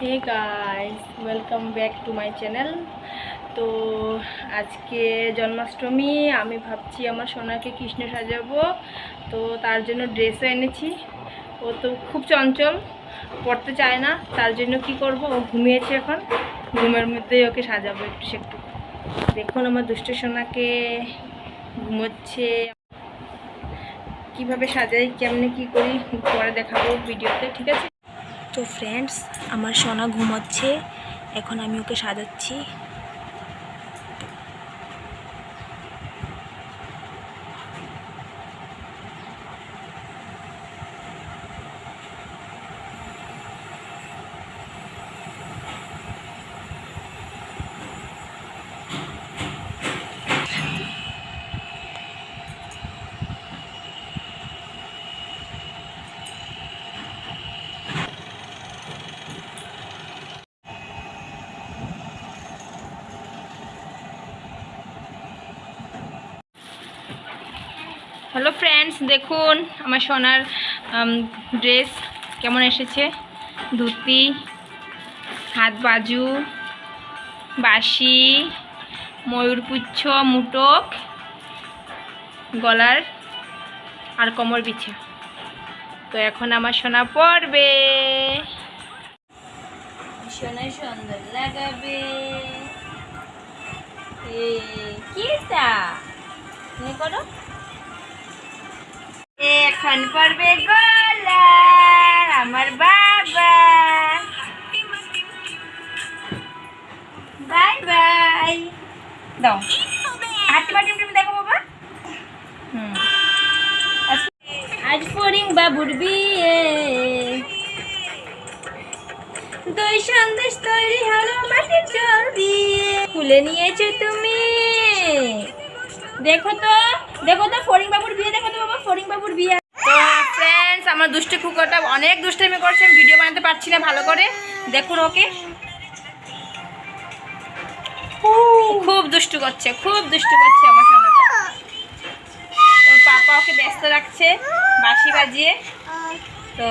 Hey guys, welcome back to my channel. তো আজকে জন্মাষ্টমী, আমি ভাবছি আমার সোনাকে কৃষ্ণ সাজাবো। তো তার জন্য ড্রেসও এনেছি। ও তো খুব চঞ্চল, পড়তে চায় না। তার জন্য কি করব, ও ঘুমিয়েছে এখন। ঘুমের মধ্যেই ওকে সাজাবো একটু একটু। দেখুন আমার দুষ্ট সোনাকে ঘুমোচ্ছে। কিভাবে সাজাই, কেমনে কি করি পরে দেখাবো ভিডিওতে, ঠিক আছে? তো ফ্রেন্ডস, আমার সোনা ঘুমোচ্ছে, এখন আমি ওকে সাজাচ্ছি। হ্যালো ফ্রেন্ডস, দেখুন আমার সোনার ড্রেস কেমন এসেছে। ধুতি, হাত বাজু, বাঁশি, ময়ূরপুচ্ছ, মুটক, গলার আর কোমর বিছা। তো এখন আমার সোনা পরবে, সোনা সুন্দর লাগাবে। কিটা করো, এখন পড়বে গলার আমার বাবা। বাই বাই দাও, হাতে বাটি তুমি দেখো বাবা। আজ ফরিং বাবুর বিয়ে, দই সন্দেশ তৈরি হলো মাটির জল দিয়ে। খুলে নিয়েছো তুমি, দেখো তো দেখো তো ফরিং বাবুর বিয়ে, দেখো তো বাবা ফরিং বাবুর বিয়ে। তো ফ্রেন্ডস, আমার দুষ্টু কুকুরটা অনেক দুষ্টামি করছে, আমি ভিডিও বানাতে পারছি না ভালো করে। দেখুন ওকে, খুব দুষ্টু করছে, খুব দুষ্টু করছে আমার সোনাটা। ওর পাপা ওকে ব্যস্ত রাখছে বাঁশি বাজিয়ে। তো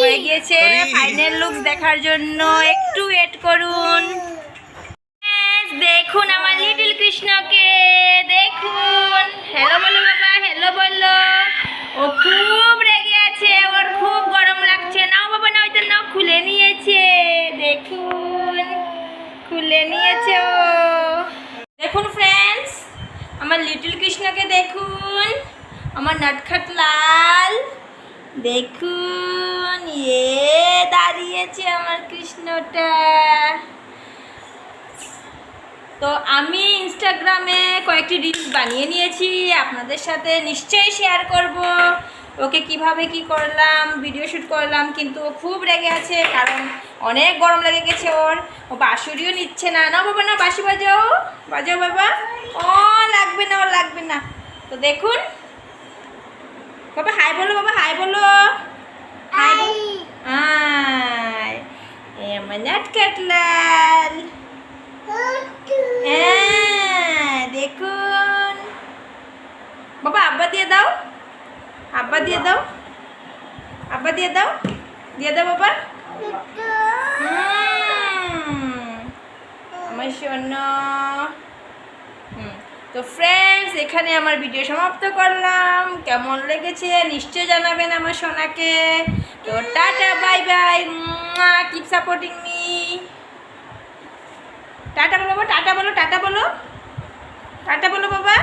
হয়ে গিয়েছে, ফাইনাল লুক দেখার জন্য একটু ওয়েট করুন। দেখুন আমার লিটল কৃষ্ণকে, দেখুন। হ্যালো বলো বাবা, হ্যালো বলো। ও খুব রেগে আছে, ওর খুব গরম লাগছে। নাও বাবা নাও, এটা নাও। খুলে নিয়েছে, দেখুন খুলে নিয়েছে ও। দেখুন ফ্রেন্ডস, আমার লিটল কৃষ্ণকে দেখুন, আমার নটখট লাল। দেখুন দাঁড়িয়েছে আমার কৃষ্ণটা। তো আমি ইনস্টাগ্রামে কয়েকটি রিলস বানিয়ে নিয়েছি, আপনাদের সাথে নিশ্চয়ই শেয়ার করব ওকে কিভাবে কি করলাম, ভিডিও শ্যুট করলাম। কিন্তু ও খুব রেগে আছে, কারণ অনেক গরম লেগে গেছে ওর। ও বাঁশুরিও নিচ্ছে না। না বাবা না, বাঁশি বাজাও, বাজাও বাবা। ও লাগবে না, ও লাগবে না। তো দেখুন বাবা, হাই বলো বাবা, হাই বলো, হাই। হাই, এ আমার নটখট লাল। দেখুন বাবা, আব্বা দিয়ে দাও, আব্বা দিয়ে দাও, আব্বা দিয়ে দাও, দিয়ে দাও বাবা। আমার সোনা। তো ফ্রেন্ডস, এখানে আমার ভিডিও সমাপ্ত করলাম। কেমন লেগেছে নিশ্চয় জানাবেন আমার সোনাকে। তো tata, bye bye, keep supporting me. Tata বলো বাবা, টাটা বলো, টাটা বলো, টাটা বলো বাবা।